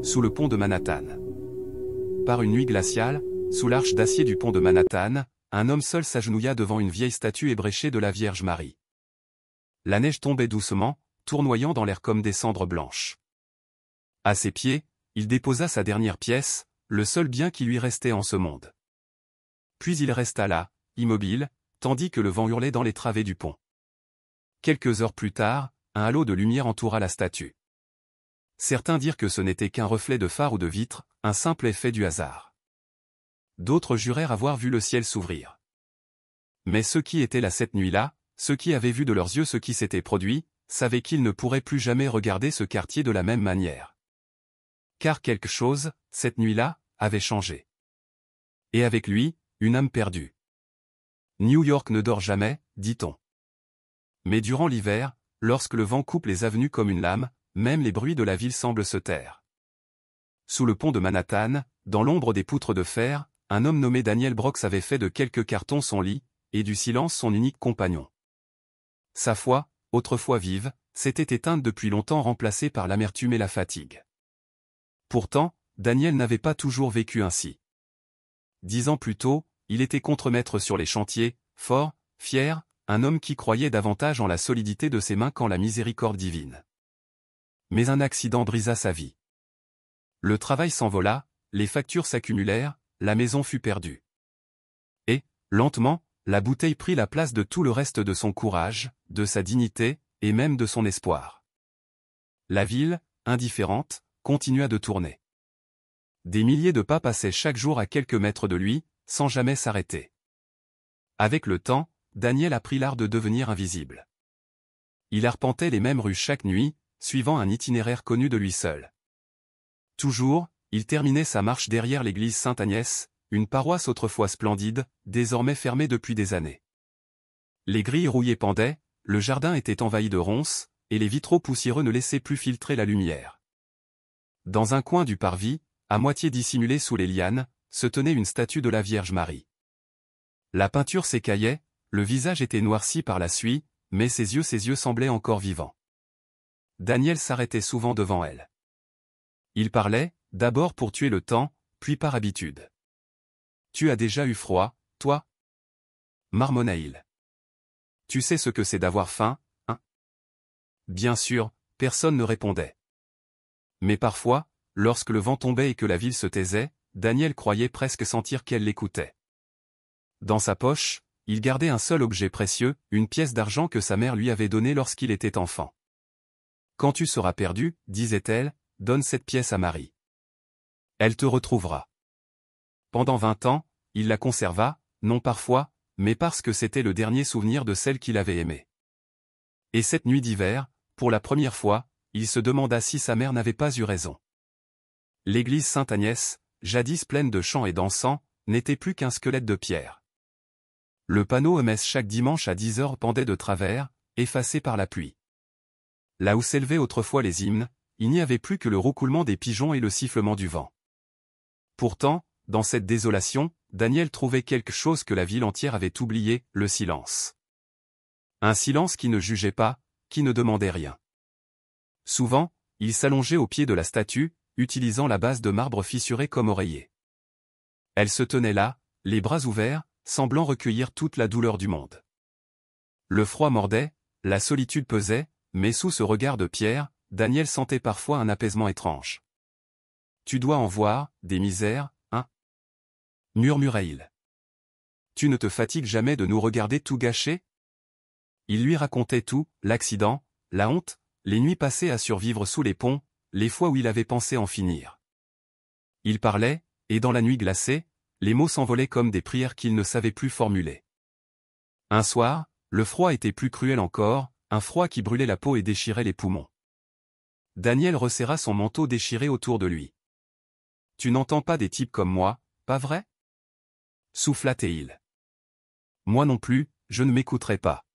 Sous le pont de Manhattan. Par une nuit glaciale, sous l'arche d'acier du pont de Manhattan, un homme seul s'agenouilla devant une vieille statue ébréchée de la Vierge Marie. La neige tombait doucement, tournoyant dans l'air comme des cendres blanches. À ses pieds, il déposa sa dernière pièce, le seul bien qui lui restait en ce monde. Puis il resta là, immobile, tandis que le vent hurlait dans les travées du pont. Quelques heures plus tard, un halo de lumière entoura la statue. Certains dirent que ce n'était qu'un reflet de phare ou de vitre, un simple effet du hasard. D'autres jurèrent avoir vu le ciel s'ouvrir. Mais ceux qui étaient là cette nuit-là, ceux qui avaient vu de leurs yeux ce qui s'était produit, savaient qu'ils ne pourraient plus jamais regarder ce quartier de la même manière. Car quelque chose, cette nuit-là, avait changé. Et avec lui, une âme perdue. New York ne dort jamais, dit-on. Mais durant l'hiver, lorsque le vent coupe les avenues comme une lame, même les bruits de la ville semblent se taire. Sous le pont de Manhattan, dans l'ombre des poutres de fer, un homme nommé Daniel Brooks avait fait de quelques cartons son lit, et du silence son unique compagnon. Sa foi, autrefois vive, s'était éteinte depuis longtemps, remplacée par l'amertume et la fatigue. Pourtant, Daniel n'avait pas toujours vécu ainsi. 10 ans plus tôt, il était contremaître sur les chantiers, fort, fier, un homme qui croyait davantage en la solidité de ses mains qu'en la miséricorde divine. Mais un accident brisa sa vie. Le travail s'envola, les factures s'accumulèrent, la maison fut perdue. Et, lentement, la bouteille prit la place de tout le reste de son courage, de sa dignité, et même de son espoir. La ville, indifférente, continua de tourner. Des milliers de pas passaient chaque jour à quelques mètres de lui, sans jamais s'arrêter. Avec le temps, Daniel apprit l'art de devenir invisible. Il arpentait les mêmes rues chaque nuit, suivant un itinéraire connu de lui seul. Toujours, il terminait sa marche derrière l'église Sainte-Agnès, une paroisse autrefois splendide, désormais fermée depuis des années. Les grilles rouillées pendaient, le jardin était envahi de ronces, et les vitraux poussiéreux ne laissaient plus filtrer la lumière. Dans un coin du parvis, à moitié dissimulée sous les lianes, se tenait une statue de la Vierge Marie. La peinture s'écaillait, le visage était noirci par la suie, mais ses yeux semblaient encore vivants. Daniel s'arrêtait souvent devant elle. Il parlait, d'abord pour tuer le temps, puis par habitude. « Tu as déjà eu froid, toi » marmonna-t-il. « Tu sais ce que c'est d'avoir faim, hein » Bien sûr, personne ne répondait. Mais parfois, lorsque le vent tombait et que la ville se taisait, Daniel croyait presque sentir qu'elle l'écoutait. Dans sa poche, il gardait un seul objet précieux, une pièce d'argent que sa mère lui avait donnée lorsqu'il était enfant. « Quand tu seras perdu, disait-elle, donne cette pièce à Marie. Elle te retrouvera. » Pendant 20 ans, il la conserva, non parfois, mais parce que c'était le dernier souvenir de celle qu'il avait aimée. Et cette nuit d'hiver, pour la première fois, il se demanda si sa mère n'avait pas eu raison. L'église Sainte-Agnès, jadis pleine de chants et d'encens, n'était plus qu'un squelette de pierre. Le panneau messe chaque dimanche à 10 heures pendait de travers, effacé par la pluie. Là où s'élevaient autrefois les hymnes, il n'y avait plus que le roucoulement des pigeons et le sifflement du vent. Pourtant, dans cette désolation, Daniel trouvait quelque chose que la ville entière avait oublié, le silence. Un silence qui ne jugeait pas, qui ne demandait rien. Souvent, il s'allongeait au pied de la statue, utilisant la base de marbre fissurée comme oreiller. Elle se tenait là, les bras ouverts, semblant recueillir toute la douleur du monde. Le froid mordait, la solitude pesait, mais sous ce regard de pierre, Daniel sentait parfois un apaisement étrange. « Tu dois en voir, des misères, hein » murmurait-il. « Tu ne te fatigues jamais de nous regarder tout gâcher ?» Il lui racontait tout, l'accident, la honte, les nuits passées à survivre sous les ponts, les fois où il avait pensé en finir. Il parlait, et dans la nuit glacée, les mots s'envolaient comme des prières qu'il ne savait plus formuler. Un soir, le froid était plus cruel encore, un froid qui brûlait la peau et déchirait les poumons. Daniel resserra son manteau déchiré autour de lui. « Tu n'entends pas des types comme moi, pas vrai » souffla-t-il. « Moi non plus, je ne m'écouterai pas. »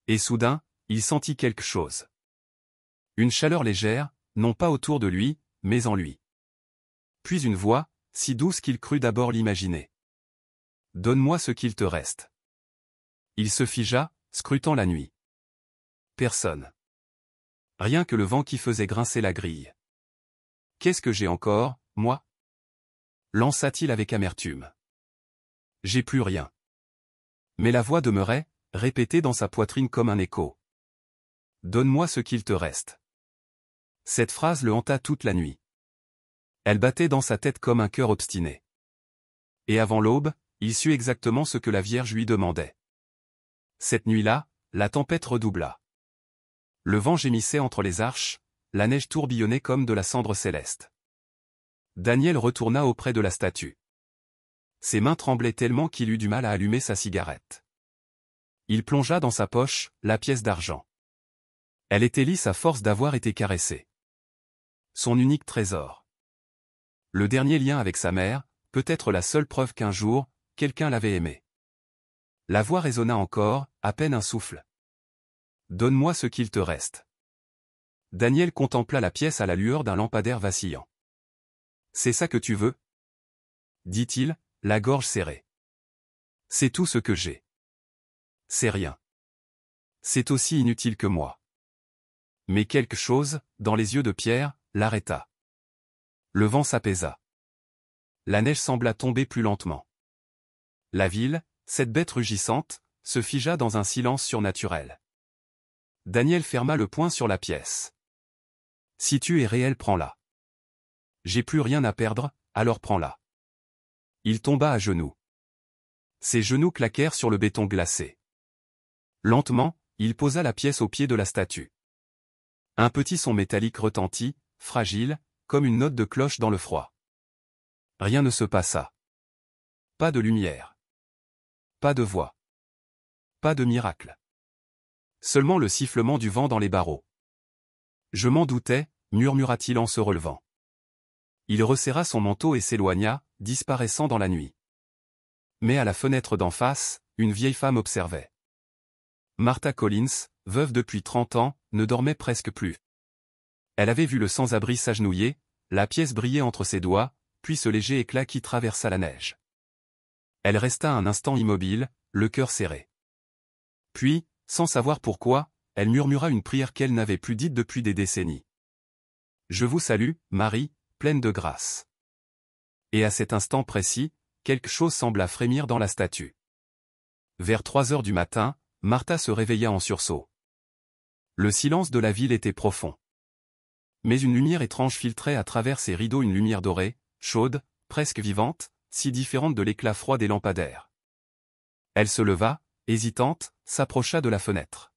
Et soudain, il sentit quelque chose. Une chaleur légère, non pas autour de lui, mais en lui. Puis une voix, si douce qu'il crut d'abord l'imaginer. « Donne-moi ce qu'il te reste. » Il se figea, scrutant la nuit. Personne. Rien que le vent qui faisait grincer la grille. Qu'est-ce que j'ai encore, moi? Lança-t-il avec amertume. J'ai plus rien. Mais la voix demeurait, répétée dans sa poitrine comme un écho. Donne-moi ce qu'il te reste. Cette phrase le hanta toute la nuit. Elle battait dans sa tête comme un cœur obstiné. Et avant l'aube, il sut exactement ce que la Vierge lui demandait. Cette nuit-là, la tempête redoubla. Le vent gémissait entre les arches, la neige tourbillonnait comme de la cendre céleste. Daniel retourna auprès de la statue. Ses mains tremblaient tellement qu'il eut du mal à allumer sa cigarette. Il plongea dans sa poche la pièce d'argent. Elle était lisse à force d'avoir été caressée. Son unique trésor. Le dernier lien avec sa mère, peut-être la seule preuve qu'un jour, quelqu'un l'avait aimé. La voix résonna encore, à peine un souffle. Donne-moi ce qu'il te reste. Daniel contempla la pièce à la lueur d'un lampadaire vacillant. C'est ça que tu veux? Dit-il, la gorge serrée. C'est tout ce que j'ai. C'est rien. C'est aussi inutile que moi. Mais quelque chose, dans les yeux de Pierre, l'arrêta. Le vent s'apaisa. La neige sembla tomber plus lentement. La ville, cette bête rugissante, se figea dans un silence surnaturel. Daniel ferma le poing sur la pièce. Si tu es réel, prends-la. J'ai plus rien à perdre, alors prends-la. Il tomba à genoux. Ses genoux claquèrent sur le béton glacé. Lentement, il posa la pièce au pied de la statue. Un petit son métallique retentit, fragile, comme une note de cloche dans le froid. Rien ne se passa. Pas de lumière. Pas de voix. Pas de miracle. Seulement le sifflement du vent dans les barreaux. Je m'en doutais, murmura-t-il en se relevant. Il resserra son manteau et s'éloigna, disparaissant dans la nuit. Mais à la fenêtre d'en face, une vieille femme observait. Martha Collins, veuve depuis 30 ans, ne dormait presque plus. Elle avait vu le sans-abri s'agenouiller, la pièce brillait entre ses doigts, puis ce léger éclat qui traversa la neige. Elle resta un instant immobile, le cœur serré. Puis, sans savoir pourquoi, elle murmura une prière qu'elle n'avait plus dite depuis des décennies. « Je vous salue, Marie, pleine de grâce. » Et à cet instant précis, quelque chose sembla frémir dans la statue. Vers 3 heures du matin, Martha se réveilla en sursaut. Le silence de la ville était profond. Mais une lumière étrange filtrait à travers ses rideaux, une lumière dorée, chaude, presque vivante, si différente de l'éclat froid des lampadaires. Elle se leva, hésitante, s'approcha de la fenêtre.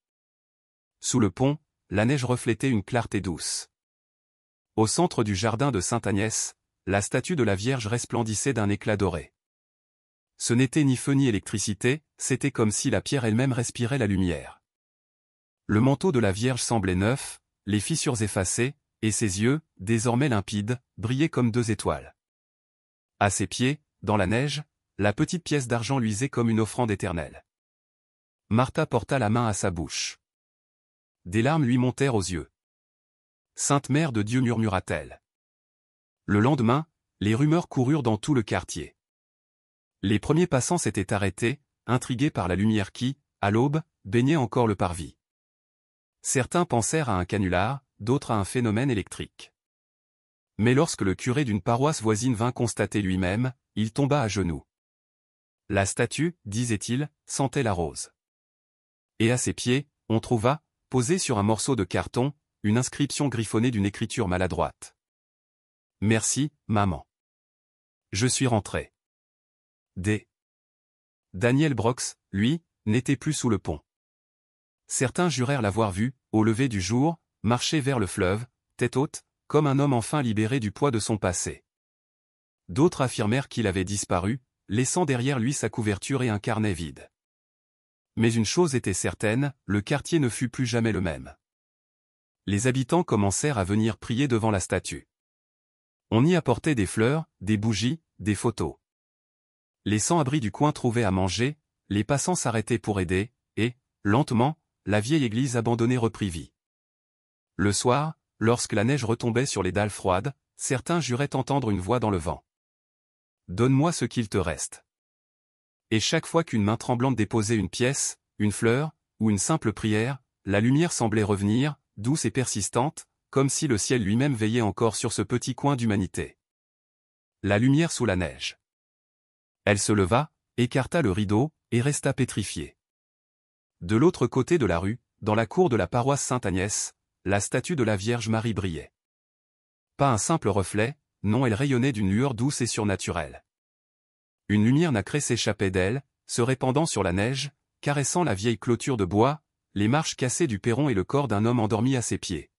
Sous le pont, la neige reflétait une clarté douce. Au centre du jardin de Sainte-Agnès, la statue de la Vierge resplendissait d'un éclat doré. Ce n'était ni feu ni électricité, c'était comme si la pierre elle-même respirait la lumière. Le manteau de la Vierge semblait neuf, les fissures effacées, et ses yeux, désormais limpides, brillaient comme 2 étoiles. À ses pieds, dans la neige, la petite pièce d'argent luisait comme une offrande éternelle. Martha porta la main à sa bouche. Des larmes lui montèrent aux yeux. « Sainte Mère de Dieu » murmura-t-elle. Le lendemain, les rumeurs coururent dans tout le quartier. Les premiers passants s'étaient arrêtés, intrigués par la lumière qui, à l'aube, baignait encore le parvis. Certains pensèrent à un canular, d'autres à un phénomène électrique. Mais lorsque le curé d'une paroisse voisine vint constater lui-même, il tomba à genoux. La statue, disait-il, sentait la rose. Et à ses pieds, on trouva, posée sur un morceau de carton, une inscription griffonnée d'une écriture maladroite. « Merci, maman. Je suis rentré. » Daniel Brox, lui, n'était plus sous le pont. Certains jurèrent l'avoir vu, au lever du jour, marcher vers le fleuve, tête haute, comme un homme enfin libéré du poids de son passé. D'autres affirmèrent qu'il avait disparu, laissant derrière lui sa couverture et un carnet vide. Mais une chose était certaine, le quartier ne fut plus jamais le même. Les habitants commencèrent à venir prier devant la statue. On y apportait des fleurs, des bougies, des photos. Les sans-abri du coin trouvaient à manger, les passants s'arrêtaient pour aider, et, lentement, la vieille église abandonnée reprit vie. Le soir, lorsque la neige retombait sur les dalles froides, certains juraient entendre une voix dans le vent. « Donne-moi ce qu'il te reste. » Et chaque fois qu'une main tremblante déposait une pièce, une fleur, ou une simple prière, la lumière semblait revenir, douce et persistante, comme si le ciel lui-même veillait encore sur ce petit coin d'humanité. La lumière sous la neige. Elle se leva, écarta le rideau, et resta pétrifiée. De l'autre côté de la rue, dans la cour de la paroisse Sainte-Agnès, la statue de la Vierge Marie brillait. Pas un simple reflet, non, elle rayonnait d'une lueur douce et surnaturelle. Une lumière nacrée s'échappait d'elle, se répandant sur la neige, caressant la vieille clôture de bois, les marches cassées du perron et le corps d'un homme endormi à ses pieds.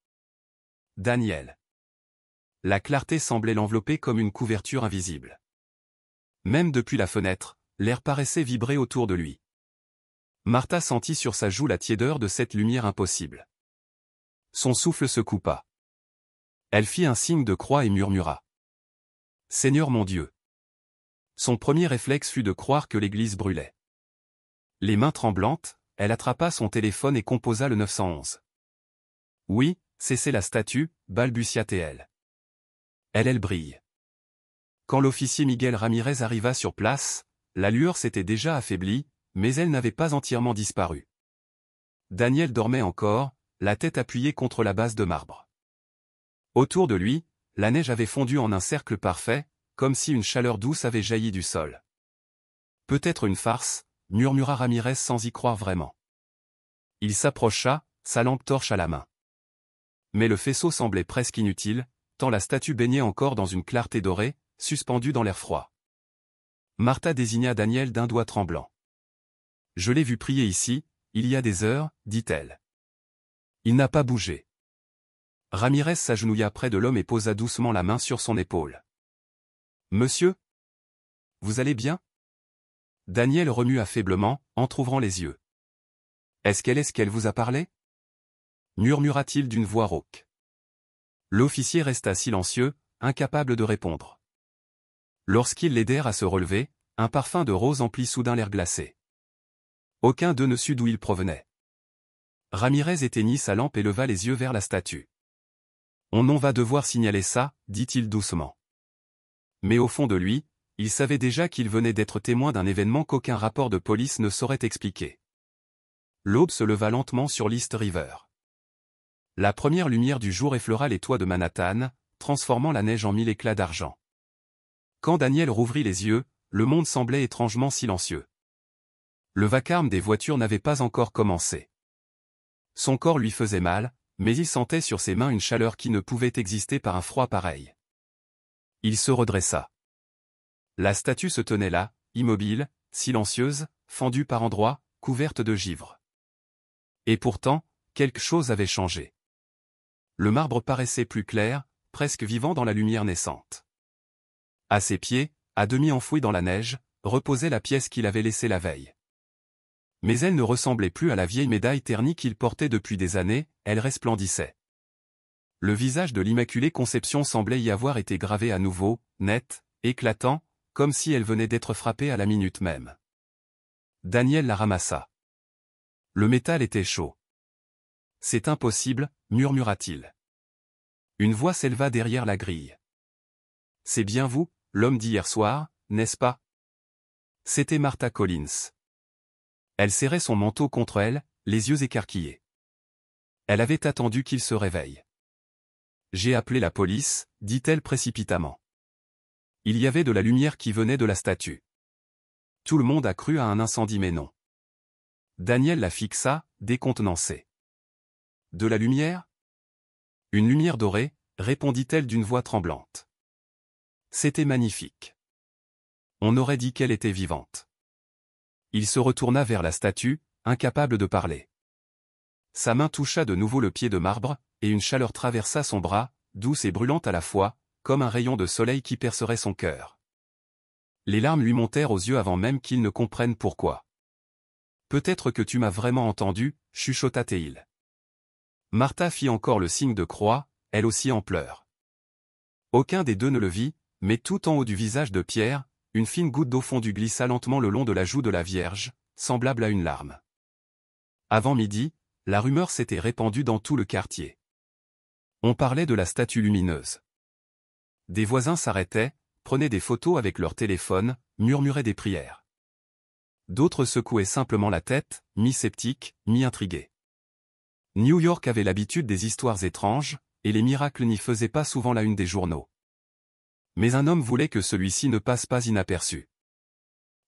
Daniel. La clarté semblait l'envelopper comme une couverture invisible. Même depuis la fenêtre, l'air paraissait vibrer autour de lui. Martha sentit sur sa joue la tiédeur de cette lumière impossible. Son souffle se coupa. Elle fit un signe de croix et murmura. « Seigneur mon Dieu !» Son premier réflexe fut de croire que l'église brûlait. Les mains tremblantes, elle attrapa son téléphone et composa le 911. « Oui, c'est la statue, balbutia-t-elle. Elle brille. » Quand l'officier Miguel Ramirez arriva sur place, la lueur s'était déjà affaiblie, mais elle n'avait pas entièrement disparu. Daniel dormait encore, la tête appuyée contre la base de marbre. Autour de lui, la neige avait fondu en un cercle parfait, comme si une chaleur douce avait jailli du sol. Peut-être une farce, murmura Ramirez sans y croire vraiment. Il s'approcha, sa lampe torche à la main. Mais le faisceau semblait presque inutile, tant la statue baignait encore dans une clarté dorée, suspendue dans l'air froid. Martha désigna Daniel d'un doigt tremblant. « Je l'ai vu prier ici, il y a des heures, dit-elle. Il n'a pas bougé. » Ramirez s'agenouilla près de l'homme et posa doucement la main sur son épaule. « Monsieur ? Vous allez bien ?» Daniel remua faiblement, entr'ouvrant les yeux. « Est-ce qu'elle vous a parlé ?» murmura-t-il d'une voix rauque. L'officier resta silencieux, incapable de répondre. Lorsqu'ils l'aidèrent à se relever, un parfum de rose emplit soudain l'air glacé. Aucun d'eux ne sut d'où il provenait. Ramirez éteignit sa lampe et leva les yeux vers la statue. « On va devoir signaler ça, dit-il doucement. » Mais au fond de lui, il savait déjà qu'il venait d'être témoin d'un événement qu'aucun rapport de police ne saurait expliquer. L'aube se leva lentement sur l'East River. La première lumière du jour effleura les toits de Manhattan, transformant la neige en mille éclats d'argent. Quand Daniel rouvrit les yeux, le monde semblait étrangement silencieux. Le vacarme des voitures n'avait pas encore commencé. Son corps lui faisait mal, mais il sentait sur ses mains une chaleur qui ne pouvait exister par un froid pareil. Il se redressa. La statue se tenait là, immobile, silencieuse, fendue par endroits, couverte de givre. Et pourtant, quelque chose avait changé. Le marbre paraissait plus clair, presque vivant dans la lumière naissante. À ses pieds, à demi enfouie dans la neige, reposait la pièce qu'il avait laissée la veille. Mais elle ne ressemblait plus à la vieille médaille ternie qu'il portait depuis des années, elle resplendissait. Le visage de l'Immaculée Conception semblait y avoir été gravé à nouveau, net, éclatant, comme si elle venait d'être frappée à la minute même. Daniel la ramassa. Le métal était chaud. « C'est impossible, murmura-t-il. Une voix s'éleva derrière la grille. « C'est bien vous, l'homme d'hier soir, n'est-ce pas ?» C'était Martha Collins. Elle serrait son manteau contre elle, les yeux écarquillés. Elle avait attendu qu'il se réveille. « J'ai appelé la police, » dit-elle précipitamment. Il y avait de la lumière qui venait de la statue. Tout le monde a cru à un incendie mais non. Daniel la fixa, décontenancé. « De la lumière ? » « Une lumière dorée, » répondit-elle d'une voix tremblante. C'était magnifique. On aurait dit qu'elle était vivante. Il se retourna vers la statue, incapable de parler. Sa main toucha de nouveau le pied de marbre, et une chaleur traversa son bras, douce et brûlante à la fois, comme un rayon de soleil qui percerait son cœur. Les larmes lui montèrent aux yeux avant même qu'il ne comprenne pourquoi. « Peut-être que tu m'as vraiment entendu, chuchota-t-il. Martha fit encore le signe de croix, elle aussi en pleurs. Aucun des deux ne le vit, mais tout en haut du visage de Pierre, une fine goutte d'eau fondue glissa lentement le long de la joue de la Vierge, semblable à une larme. Avant midi, la rumeur s'était répandue dans tout le quartier. On parlait de la statue lumineuse. Des voisins s'arrêtaient, prenaient des photos avec leur téléphone, murmuraient des prières. D'autres secouaient simplement la tête, mi-sceptiques, mi-intrigués. New York avait l'habitude des histoires étranges, et les miracles n'y faisaient pas souvent la une des journaux. Mais un homme voulait que celui-ci ne passe pas inaperçu.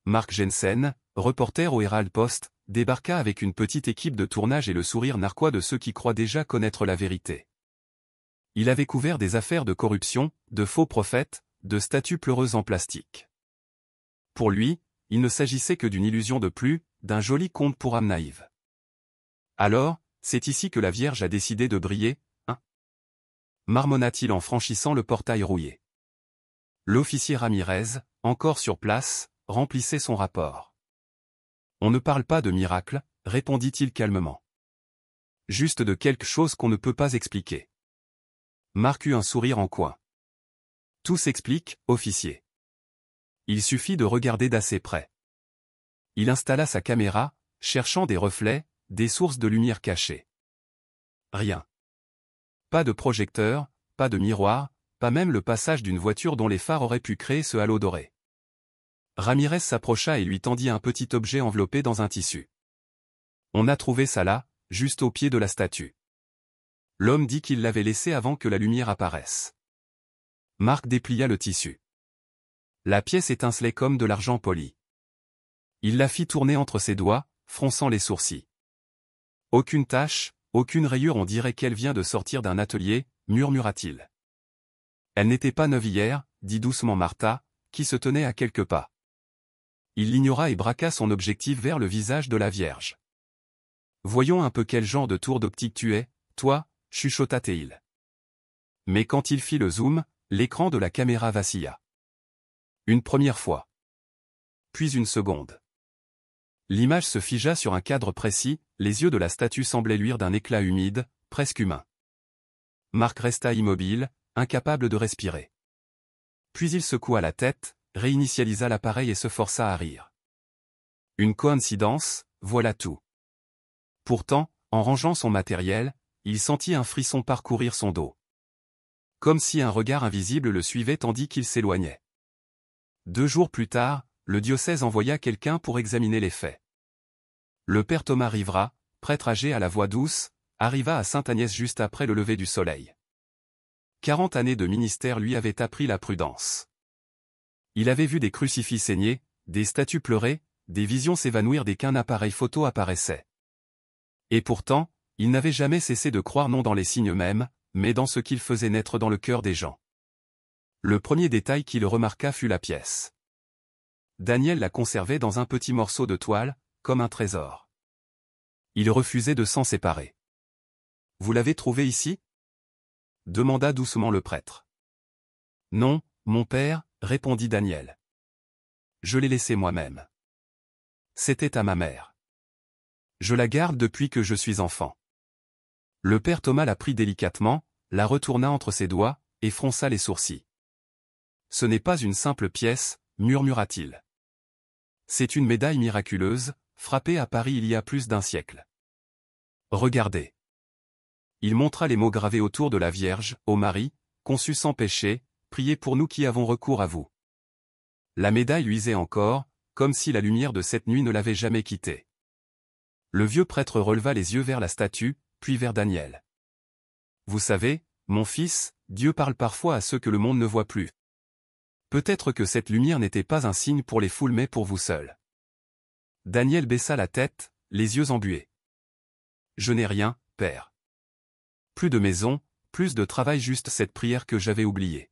Mark Jensen, reporter au Herald Post, débarqua avec une petite équipe de tournage et le sourire narquois de ceux qui croient déjà connaître la vérité. Il avait couvert des affaires de corruption, de faux prophètes, de statues pleureuses en plastique. Pour lui, il ne s'agissait que d'une illusion de plus, d'un joli conte pour âme naïve. Alors, c'est ici que la Vierge a décidé de briller, hein? Marmonna-t-il en franchissant le portail rouillé. L'officier Ramirez, encore sur place, remplissait son rapport. On ne parle pas de miracle, répondit-il calmement. Juste de quelque chose qu'on ne peut pas expliquer. Marc eut un sourire en coin. Tout s'explique, officier. Il suffit de regarder d'assez près. Il installa sa caméra, cherchant des reflets, des sources de lumière cachées. Rien. Pas de projecteur, pas de miroir, pas même le passage d'une voiture dont les phares auraient pu créer ce halo doré. Ramirez s'approcha et lui tendit un petit objet enveloppé dans un tissu. On a trouvé ça là, juste au pied de la statue. L'homme dit qu'il l'avait laissé avant que la lumière apparaisse. Marc déplia le tissu. La pièce étincelait comme de l'argent poli. Il la fit tourner entre ses doigts, fronçant les sourcils. Aucune tache, aucune rayure, on dirait qu'elle vient de sortir d'un atelier, murmura-t-il. Elle n'était pas neuve hier, dit doucement Martha, qui se tenait à quelques pas. Il l'ignora et braqua son objectif vers le visage de la Vierge. Voyons un peu quel genre de tour d'optique tu es, toi, chuchota Théil. Mais quand il fit le zoom, l'écran de la caméra vacilla. Une première fois. Puis une seconde. L'image se figea sur un cadre précis, les yeux de la statue semblaient luire d'un éclat humide, presque humain. Marc resta immobile, incapable de respirer. Puis il secoua la tête, réinitialisa l'appareil et se força à rire. Une coïncidence, voilà tout. Pourtant, en rangeant son matériel, il sentit un frisson parcourir son dos. Comme si un regard invisible le suivait tandis qu'il s'éloignait. 2 jours plus tard, le diocèse envoya quelqu'un pour examiner les faits. Le père Thomas Rivera, prêtre âgé à la voix douce, arriva à Sainte-Agnès juste après le lever du soleil. 40 années de ministère lui avaient appris la prudence. Il avait vu des crucifix saigner, des statues pleurer, des visions s'évanouir dès qu'un appareil photo apparaissait. Et pourtant, il n'avait jamais cessé de croire non dans les signes mêmes, mais dans ce qu'il faisait naître dans le cœur des gens. Le premier détail qu'il remarqua fut la pièce. Daniel la conservait dans un petit morceau de toile, comme un trésor. Il refusait de s'en séparer. « Vous l'avez trouvée ici » demanda doucement le prêtre. « Non, mon père, » répondit Daniel. « Je l'ai laissée moi-même. C'était à ma mère. Je la garde depuis que je suis enfant. » Le père Thomas la prit délicatement, la retourna entre ses doigts, et fronça les sourcils. « Ce n'est pas une simple pièce, » murmura-t-il. « C'est une médaille miraculeuse, frappée à Paris il y a plus d'1 siècle. Regardez. » Il montra les mots gravés autour de la Vierge, « Ô Marie, conçue sans péché, priez pour nous qui avons recours à vous. » La médaille luisait encore, comme si la lumière de cette nuit ne l'avait jamais quittée. Le vieux prêtre releva les yeux vers la statue, puis vers Daniel. « Vous savez, mon fils, Dieu parle parfois à ceux que le monde ne voit plus. Peut-être que cette lumière n'était pas un signe pour les foules mais pour vous seul. » Daniel baissa la tête, les yeux embués. « Je n'ai rien, père. Plus de maison, plus de travail, juste cette prière que j'avais oubliée. »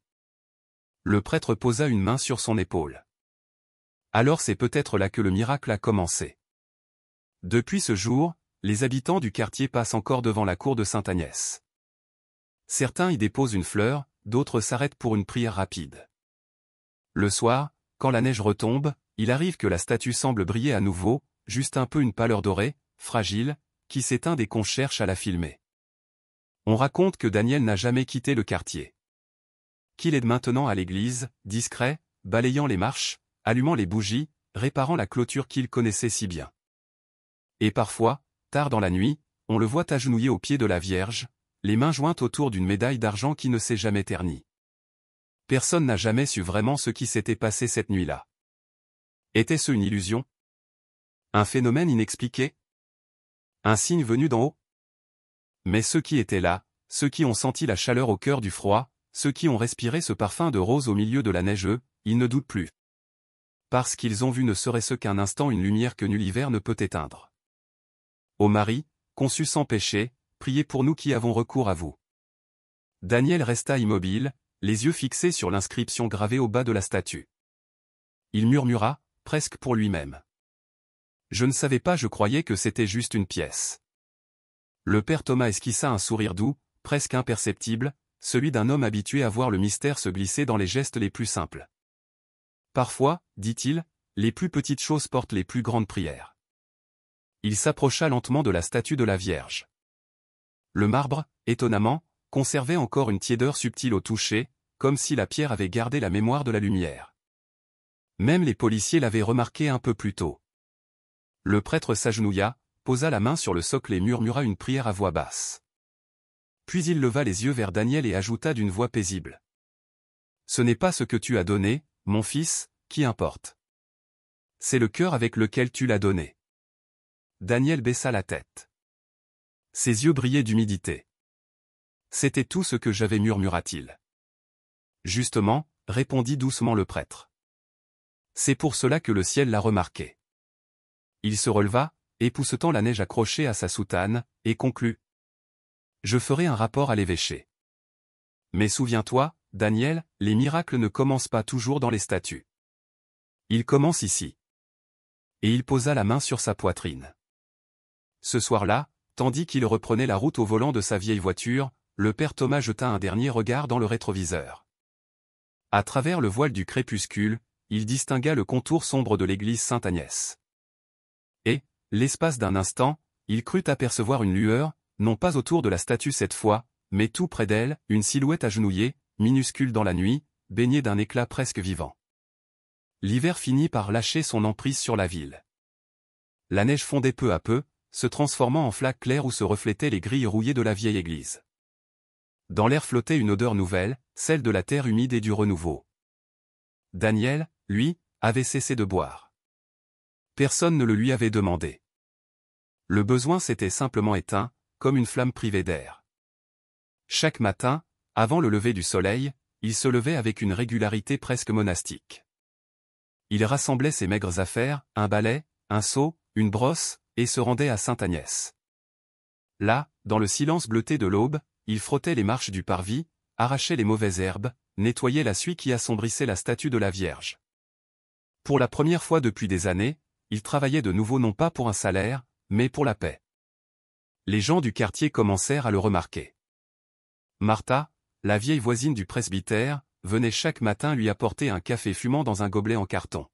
Le prêtre posa une main sur son épaule. « Alors c'est peut-être là que le miracle a commencé. Depuis ce jour, les habitants du quartier passent encore devant la cour de Sainte-Agnès. Certains y déposent une fleur, d'autres s'arrêtent pour une prière rapide. Le soir, quand la neige retombe, il arrive que la statue semble briller à nouveau, juste un peu une pâleur dorée, fragile, qui s'éteint dès qu'on cherche à la filmer. On raconte que Daniel n'a jamais quitté le quartier. Qu'il est maintenant à l'église, discret, balayant les marches, allumant les bougies, réparant la clôture qu'il connaissait si bien. Et parfois, tard dans la nuit, on le voit agenouillé au pied de la Vierge, les mains jointes autour d'une médaille d'argent qui ne s'est jamais ternie. Personne n'a jamais su vraiment ce qui s'était passé cette nuit-là. Était-ce une illusion? Un phénomène inexpliqué? Un signe venu d'en haut? Mais ceux qui étaient là, ceux qui ont senti la chaleur au cœur du froid, ceux qui ont respiré ce parfum de rose au milieu de la neige, ils ne doutent plus. Parce qu'ils ont vu ne serait-ce qu'un instant une lumière que nul hiver ne peut éteindre. Ô Marie, conçue sans péché, priez pour nous qui avons recours à vous. Daniel resta immobile, les yeux fixés sur l'inscription gravée au bas de la statue. Il murmura, presque pour lui-même. Je ne savais pas, je croyais que c'était juste une pièce. Le père Thomas esquissa un sourire doux, presque imperceptible, celui d'un homme habitué à voir le mystère se glisser dans les gestes les plus simples. Parfois, dit-il, les plus petites choses portent les plus grandes prières. Il s'approcha lentement de la statue de la Vierge. Le marbre, étonnamment, conservait encore une tiédeur subtile au toucher, comme si la pierre avait gardé la mémoire de la lumière. Même les policiers l'avaient remarqué un peu plus tôt. Le prêtre s'agenouilla, posa la main sur le socle et murmura une prière à voix basse. Puis il leva les yeux vers Daniel et ajouta d'une voix paisible. « Ce n'est pas ce que tu as donné, mon fils, qui importe. C'est le cœur avec lequel tu l'as donné. » Daniel baissa la tête. Ses yeux brillaient d'humidité. « C'était tout ce que j'avais, murmura-t-il. »« Justement, répondit doucement le prêtre. C'est pour cela que le ciel l'a remarqué. » Il se releva, époussetant la neige accrochée à sa soutane, et conclut. « Je ferai un rapport à l'évêché. Mais souviens-toi, Daniel, les miracles ne commencent pas toujours dans les statues. Ils commencent ici. » Et il posa la main sur sa poitrine. Ce soir-là, tandis qu'il reprenait la route au volant de sa vieille voiture, le père Thomas jeta un dernier regard dans le rétroviseur. À travers le voile du crépuscule, il distingua le contour sombre de l'église Sainte-Agnès. Et, l'espace d'un instant, il crut apercevoir une lueur, non pas autour de la statue cette fois, mais tout près d'elle, une silhouette agenouillée, minuscule dans la nuit, baignée d'un éclat presque vivant. L'hiver finit par lâcher son emprise sur la ville. La neige fondait peu à peu, se transformant en flaques claires où se reflétaient les grilles rouillées de la vieille église. Dans l'air flottait une odeur nouvelle, celle de la terre humide et du renouveau. Daniel, lui, avait cessé de boire. Personne ne le lui avait demandé. Le besoin s'était simplement éteint, comme une flamme privée d'air. Chaque matin, avant le lever du soleil, il se levait avec une régularité presque monastique. Il rassemblait ses maigres affaires, un balai, un seau, une brosse, et se rendait à Sainte-Agnès. Là, dans le silence bleuté de l'aube, il frottait les marches du parvis, arrachait les mauvaises herbes, nettoyait la suie qui assombrissait la statue de la Vierge. Pour la première fois depuis des années, il travaillait de nouveau non pas pour un salaire, mais pour la paix. Les gens du quartier commencèrent à le remarquer. Martha, la vieille voisine du presbytère, venait chaque matin lui apporter un café fumant dans un gobelet en carton.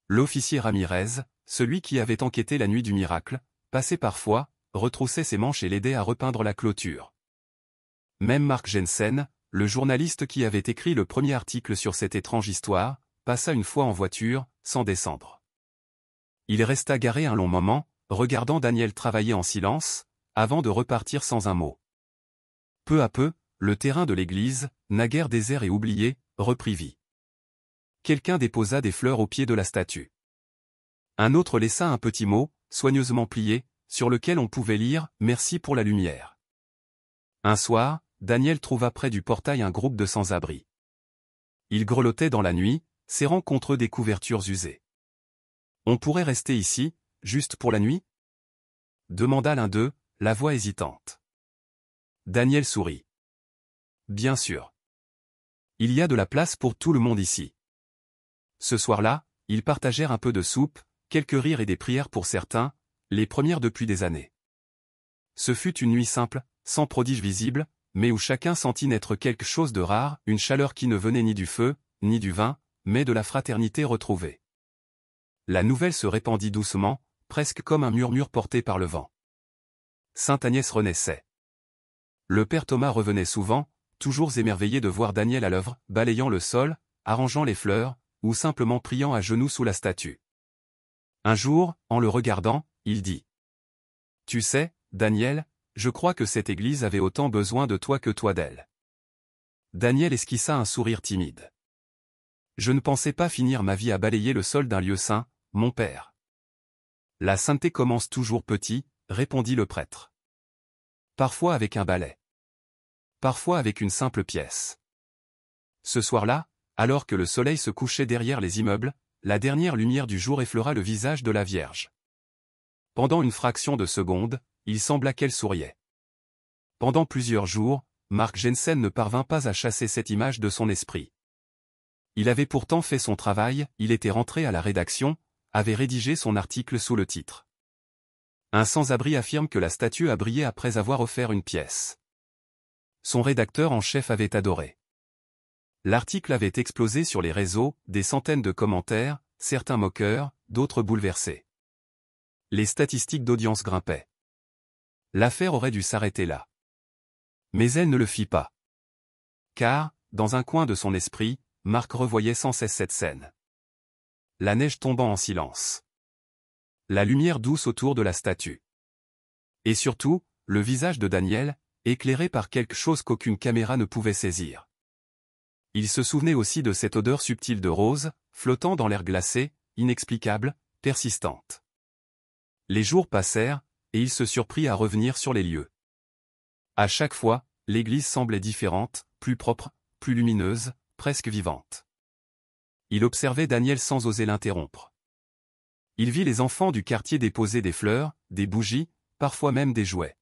L'officier Ramirez, celui qui avait enquêté la nuit du miracle, passait parfois, retroussait ses manches et l'aidait à repeindre la clôture. Même Mark Jensen, le journaliste qui avait écrit le premier article sur cette étrange histoire, passa une fois en voiture, sans descendre. Il resta garé un long moment, regardant Daniel travailler en silence, avant de repartir sans un mot. Peu à peu, le terrain de l'église, naguère désert et oublié, reprit vie. Quelqu'un déposa des fleurs au pied de la statue. Un autre laissa un petit mot, soigneusement plié, sur lequel on pouvait lire « Merci pour la lumière ». Un soir, Daniel trouva près du portail un groupe de sans-abri. Ils grelottaient dans la nuit, serrant contre eux des couvertures usées. « On pourrait rester ici, juste pour la nuit ?» demanda l'un d'eux, la voix hésitante. Daniel sourit. « Bien sûr. Il y a de la place pour tout le monde ici. » Ce soir-là, ils partagèrent un peu de soupe, quelques rires et des prières pour certains, les premières depuis des années. Ce fut une nuit simple, sans prodige visible, mais où chacun sentit naître quelque chose de rare, une chaleur qui ne venait ni du feu, ni du vin, mais de la fraternité retrouvée. La nouvelle se répandit doucement, presque comme un murmure porté par le vent. Sainte-Agnès renaissait. Le père Thomas revenait souvent, toujours émerveillé de voir Daniel à l'œuvre, balayant le sol, arrangeant les fleurs, ou simplement priant à genoux sous la statue. Un jour, en le regardant, il dit : « Tu sais, Daniel, je crois que cette église avait autant besoin de toi que toi d'elle. » Daniel esquissa un sourire timide. « Je ne pensais pas finir ma vie à balayer le sol d'un lieu saint, mon père. »« La sainteté commence toujours petit, » répondit le prêtre. « Parfois avec un balai. parfois avec une simple pièce. Ce soir-là, alors que le soleil se couchait derrière les immeubles, la dernière lumière du jour effleura le visage de la Vierge. Pendant une fraction de seconde, il sembla qu'elle souriait. Pendant plusieurs jours, Mark Jensen ne parvint pas à chasser cette image de son esprit. Il avait pourtant fait son travail, il était rentré à la rédaction, avait rédigé son article sous le titre. Un sans-abri affirme que la statue a brillé après avoir offert une pièce. Son rédacteur en chef avait adoré. L'article avait explosé sur les réseaux, des centaines de commentaires, certains moqueurs, d'autres bouleversés. Les statistiques d'audience grimpaient. L'affaire aurait dû s'arrêter là. Mais elle ne le fit pas. Car, dans un coin de son esprit, Mark revoyait sans cesse cette scène. La neige tombant en silence. La lumière douce autour de la statue. Et surtout, le visage de Daniel, éclairé par quelque chose qu'aucune caméra ne pouvait saisir. Il se souvenait aussi de cette odeur subtile de rose, flottant dans l'air glacé, inexplicable, persistante. Les jours passèrent, et il se surprit à revenir sur les lieux. À chaque fois, l'église semblait différente, plus propre, plus lumineuse, presque vivante. Il observait Daniel sans oser l'interrompre. Il vit les enfants du quartier déposer des fleurs, des bougies, parfois même des jouets.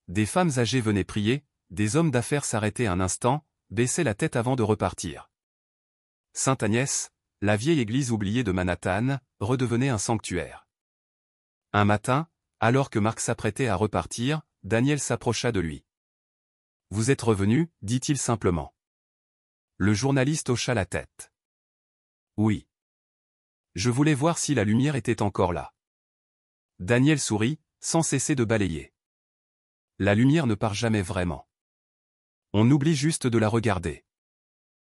Des femmes âgées venaient prier, des hommes d'affaires s'arrêtaient un instant, baissaient la tête avant de repartir. Sainte-Agnès, la vieille église oubliée de Manhattan, redevenait un sanctuaire. Un matin, alors que Mark s'apprêtait à repartir, Daniel s'approcha de lui. « Vous êtes revenu » dit-il simplement. Le journaliste hocha la tête. « Oui. Je voulais voir si la lumière était encore là. » Daniel sourit, sans cesser de balayer. La lumière ne part jamais vraiment. On oublie juste de la regarder.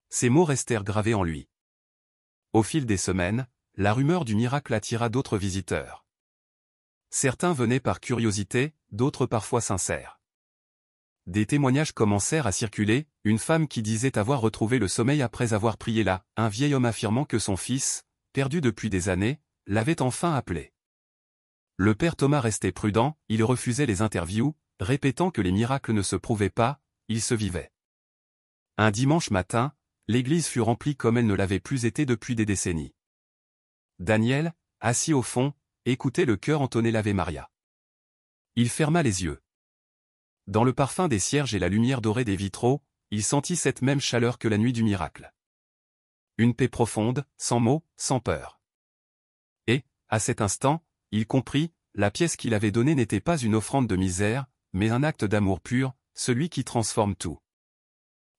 Ces mots restèrent gravés en lui. Au fil des semaines, la rumeur du miracle attira d'autres visiteurs. Certains venaient par curiosité, d'autres parfois sincères. Des témoignages commencèrent à circuler, une femme qui disait avoir retrouvé le sommeil après avoir prié là, un vieil homme affirmant que son fils, perdu depuis des années, l'avait enfin appelé. Le père Thomas restait prudent, il refusait les interviews, répétant que les miracles ne se prouvaient pas, ils se vivaient. Un dimanche matin, l'église fut remplie comme elle ne l'avait plus été depuis des décennies. Daniel, assis au fond, écoutait le chœur entonner l'Ave Maria. Il ferma les yeux. Dans le parfum des cierges et la lumière dorée des vitraux, il sentit cette même chaleur que la nuit du miracle. Une paix profonde, sans mots, sans peur. Et, à cet instant, il comprit, la pièce qu'il avait donnée n'était pas une offrande de misère, mais un acte d'amour pur, celui qui transforme tout.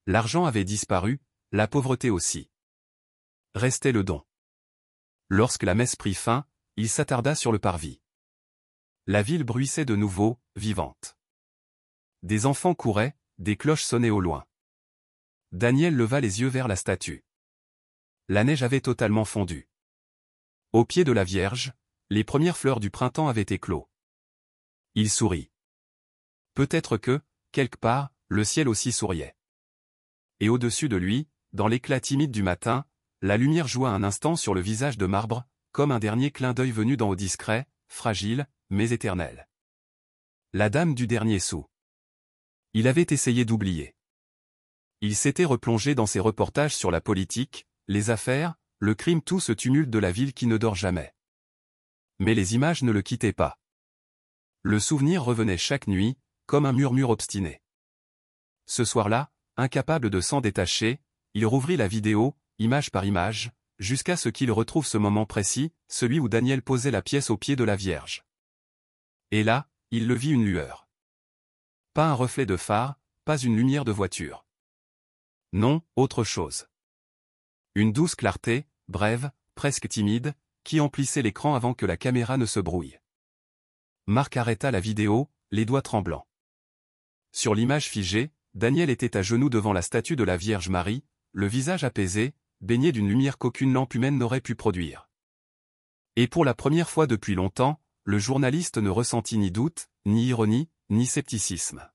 L'argent avait disparu, la pauvreté aussi. Restait le don. Lorsque la messe prit fin, il s'attarda sur le parvis. La ville bruissait de nouveau, vivante. Des enfants couraient, des cloches sonnaient au loin. Daniel leva les yeux vers la statue. La neige avait totalement fondu. Au pied de la Vierge, les premières fleurs du printemps avaient éclos. Il sourit. Peut-être que, quelque part, le ciel aussi souriait. Et au-dessus de lui, dans l'éclat timide du matin, la lumière joua un instant sur le visage de marbre, comme un dernier clin d'œil venu d'en haut discret, fragile, mais éternel. La dame du dernier sou. Il avait essayé d'oublier. Il s'était replongé dans ses reportages sur la politique, les affaires, le crime, tout ce tumulte de la ville qui ne dort jamais. Mais les images ne le quittaient pas. Le souvenir revenait chaque nuit, comme un murmure obstiné. Ce soir-là, incapable de s'en détacher, il rouvrit la vidéo, image par image, jusqu'à ce qu'il retrouve ce moment précis, celui où Daniel posait la pièce au pied de la Vierge. Et là, il le vit une lueur. Pas un reflet de phare, pas une lumière de voiture. Non, autre chose. Une douce clarté, brève, presque timide, qui emplissait l'écran avant que la caméra ne se brouille. Mark arrêta la vidéo, les doigts tremblants. Sur l'image figée, Daniel était à genoux devant la statue de la Vierge Marie, le visage apaisé, baigné d'une lumière qu'aucune lampe humaine n'aurait pu produire. Et pour la première fois depuis longtemps, le journaliste ne ressentit ni doute, ni ironie, ni scepticisme.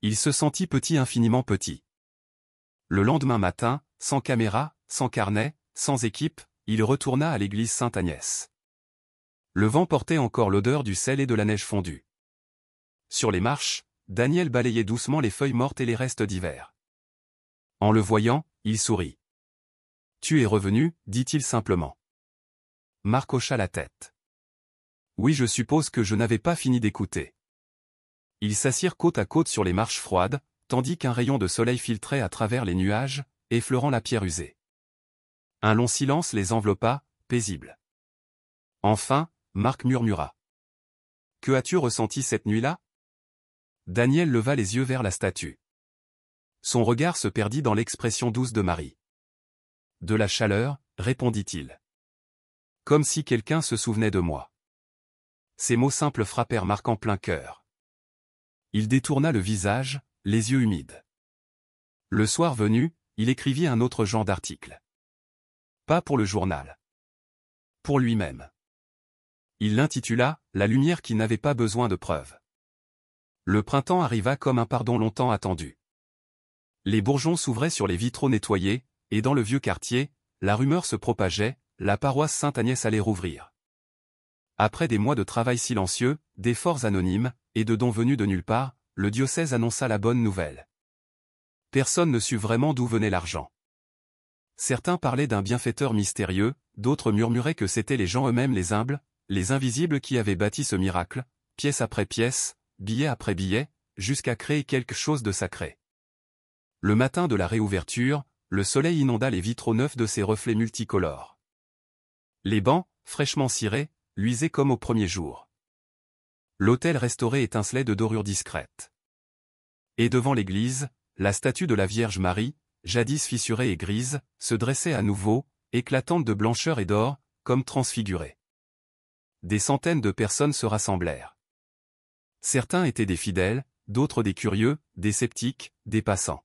Il se sentit petit, infiniment petit. Le lendemain matin, sans caméra, sans carnet, sans équipe, il retourna à l'église Sainte-Agnès. Le vent portait encore l'odeur du sel et de la neige fondue. Sur les marches, Daniel balayait doucement les feuilles mortes et les restes d'hiver. En le voyant, il sourit. « Tu es revenu, dit-il simplement. Marc hocha la tête. Oui, je suppose que je n'avais pas fini d'écouter. Ils s'assirent côte à côte sur les marches froides, tandis qu'un rayon de soleil filtrait à travers les nuages, effleurant la pierre usée. Un long silence les enveloppa, paisible. Enfin, Marc murmura. « Que as-tu ressenti cette nuit-là » Daniel leva les yeux vers la statue. Son regard se perdit dans l'expression douce de Marie. « De la chaleur, répondit-il. Comme si quelqu'un se souvenait de moi. » Ces mots simples frappèrent Marc en plein cœur. Il détourna le visage, les yeux humides. Le soir venu, il écrivit un autre genre d'article. Pas pour le journal. Pour lui-même. Il l'intitula « La lumière qui n'avait pas besoin de preuves ». Le printemps arriva comme un pardon longtemps attendu. Les bourgeons s'ouvraient sur les vitraux nettoyés, et dans le vieux quartier, la rumeur se propageait, la paroisse Sainte-Agnès allait rouvrir. Après des mois de travail silencieux, d'efforts anonymes, et de dons venus de nulle part, le diocèse annonça la bonne nouvelle. Personne ne sut vraiment d'où venait l'argent. Certains parlaient d'un bienfaiteur mystérieux, d'autres murmuraient que c'étaient les gens eux-mêmes les humbles, les invisibles qui avaient bâti ce miracle, pièce après pièce, billet après billet, jusqu'à créer quelque chose de sacré. Le matin de la réouverture, le soleil inonda les vitraux neufs de ses reflets multicolores. Les bancs, fraîchement cirés, luisaient comme au premier jour. L'autel restauré étincelait de dorures discrètes. Et devant l'église, la statue de la Vierge Marie, jadis fissurée et grise, se dressait à nouveau, éclatante de blancheur et d'or, comme transfigurée. Des centaines de personnes se rassemblèrent. Certains étaient des fidèles, d'autres des curieux, des sceptiques, des passants.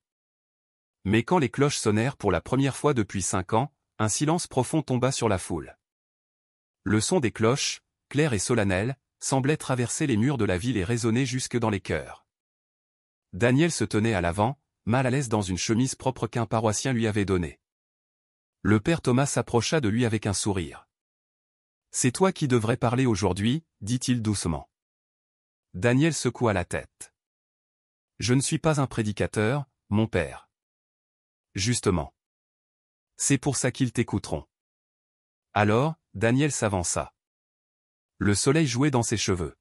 Mais quand les cloches sonnèrent pour la première fois depuis 5 ans, un silence profond tomba sur la foule. Le son des cloches, clair et solennel, semblait traverser les murs de la ville et résonner jusque dans les cœurs. Daniel se tenait à l'avant, mal à l'aise dans une chemise propre qu'un paroissien lui avait donnée. Le père Thomas s'approcha de lui avec un sourire. « C'est toi qui devrais parler aujourd'hui, dit-il doucement. Daniel secoua la tête. « Je ne suis pas un prédicateur, mon père. » Justement. C'est pour ça qu'ils t'écouteront. Alors, Daniel s'avança. Le soleil jouait dans ses cheveux.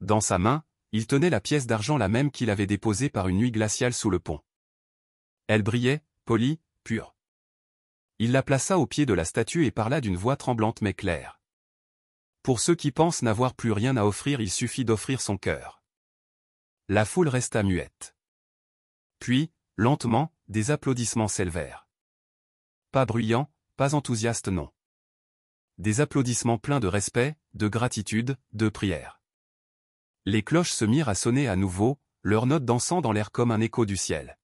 Dans sa main, il tenait la pièce d'argent la même qu'il avait déposée par une nuit glaciale sous le pont. Elle brillait, polie, pure. Il la plaça au pied de la statue et parla d'une voix tremblante mais claire. Pour ceux qui pensent n'avoir plus rien à offrir, il suffit d'offrir son cœur. La foule resta muette. Puis, lentement, des applaudissements s'élevèrent. Pas bruyants, pas enthousiastes non. Des applaudissements pleins de respect, de gratitude, de prière. Les cloches se mirent à sonner à nouveau, leurs notes dansant dans l'air comme un écho du ciel.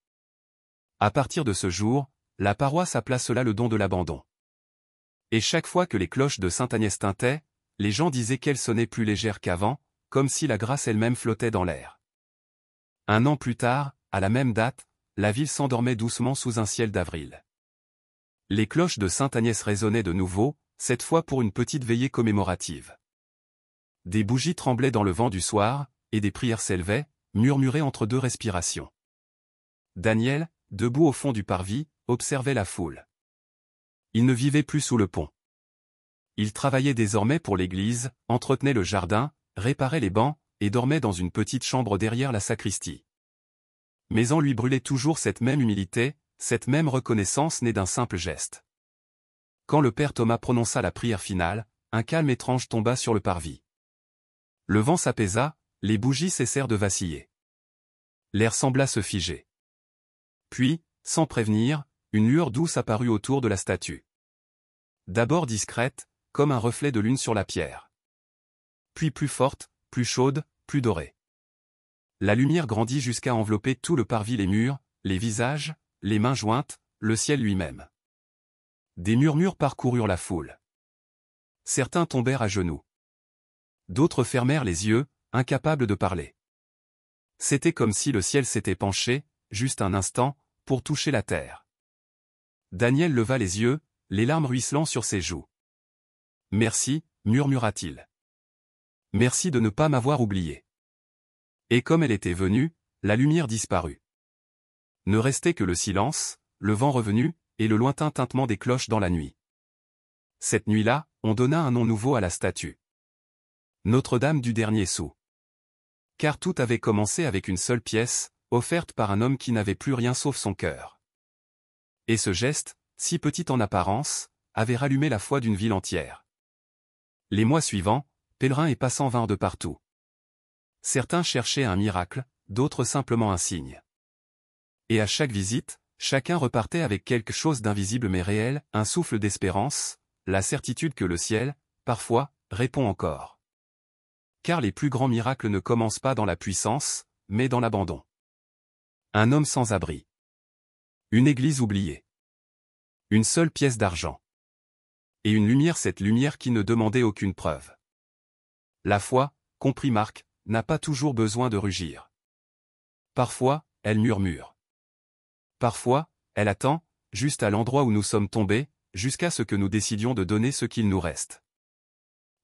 À partir de ce jour, la paroisse appela cela le don de l'abandon. Et chaque fois que les cloches de Sainte-Agnès tintaient, les gens disaient qu'elles sonnaient plus légères qu'avant, comme si la grâce elle-même flottait dans l'air. 1 an plus tard, à la même date, la ville s'endormait doucement sous un ciel d'avril. Les cloches de Sainte-Agnès résonnaient de nouveau, cette fois pour une petite veillée commémorative. Des bougies tremblaient dans le vent du soir, et des prières s'élevaient, murmurées entre 2 respirations. Daniel, debout au fond du parvis, observait la foule. Il ne vivait plus sous le pont. Il travaillait désormais pour l'église, entretenait le jardin, réparait les bancs, et dormait dans une petite chambre derrière la sacristie. Mais en lui brûlait toujours cette même humilité, cette même reconnaissance née d'un simple geste. Quand le père Thomas prononça la prière finale, un calme étrange tomba sur le parvis. Le vent s'apaisa, les bougies cessèrent de vaciller. L'air sembla se figer. Puis, sans prévenir, une lueur douce apparut autour de la statue. D'abord discrète, comme un reflet de lune sur la pierre. Puis plus forte, plus chaude, plus dorée. La lumière grandit jusqu'à envelopper tout le parvis, les murs, les visages, les mains jointes, le ciel lui-même. Des murmures parcoururent la foule. Certains tombèrent à genoux. D'autres fermèrent les yeux, incapables de parler. C'était comme si le ciel s'était penché, juste un instant, pour toucher la terre. Daniel leva les yeux, les larmes ruisselant sur ses joues. « Merci, murmura-t-il. Merci de ne pas m'avoir oublié. » Et comme elle était venue, la lumière disparut. Ne restait que le silence, le vent revenu, et le lointain tintement des cloches dans la nuit. Cette nuit-là, on donna un nom nouveau à la statue. Notre-Dame du dernier sou. Car tout avait commencé avec une seule pièce, offerte par un homme qui n'avait plus rien sauf son cœur. Et ce geste, si petit en apparence, avait rallumé la foi d'une ville entière. Les mois suivants, pèlerins et passants vinrent de partout. Certains cherchaient un miracle, d'autres simplement un signe. Et à chaque visite, chacun repartait avec quelque chose d'invisible mais réel, un souffle d'espérance, la certitude que le ciel, parfois, répond encore. Car les plus grands miracles ne commencent pas dans la puissance, mais dans l'abandon. Un homme sans abri. Une église oubliée. Une seule pièce d'argent. Et une lumière, cette lumière qui ne demandait aucune preuve. La foi, comprit Marc, n'a pas toujours besoin de rugir. Parfois, elle murmure. Parfois, elle attend, juste à l'endroit où nous sommes tombés, jusqu'à ce que nous décidions de donner ce qu'il nous reste.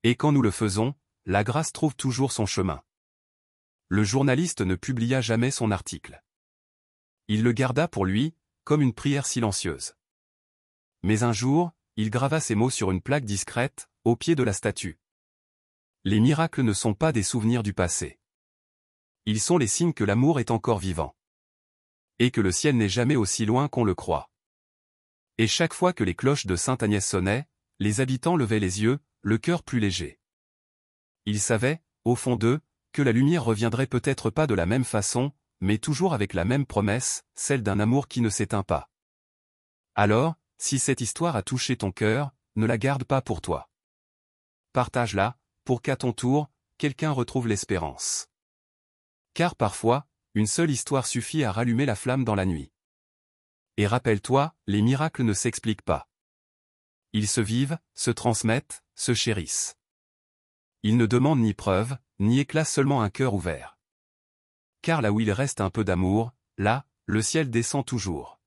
Et quand nous le faisons, la grâce trouve toujours son chemin. Le journaliste ne publia jamais son article. Il le garda pour lui, comme une prière silencieuse. Mais un jour, il grava ces mots sur une plaque discrète, au pied de la statue. Les miracles ne sont pas des souvenirs du passé. Ils sont les signes que l'amour est encore vivant. Et que le ciel n'est jamais aussi loin qu'on le croit. Et chaque fois que les cloches de Sainte-Agnès sonnaient, les habitants levaient les yeux, le cœur plus léger. Ils savaient, au fond d'eux, que la lumière reviendrait peut-être pas de la même façon, mais toujours avec la même promesse, celle d'un amour qui ne s'éteint pas. Alors, si cette histoire a touché ton cœur, ne la garde pas pour toi. Partage-la, pour qu'à ton tour, quelqu'un retrouve l'espérance. Car parfois, une seule histoire suffit à rallumer la flamme dans la nuit. Et rappelle-toi, les miracles ne s'expliquent pas. Ils se vivent, se transmettent, se chérissent. Ils ne demandent ni preuve, ni éclat, seulement un cœur ouvert. Car là où il reste un peu d'amour, là, le ciel descend toujours.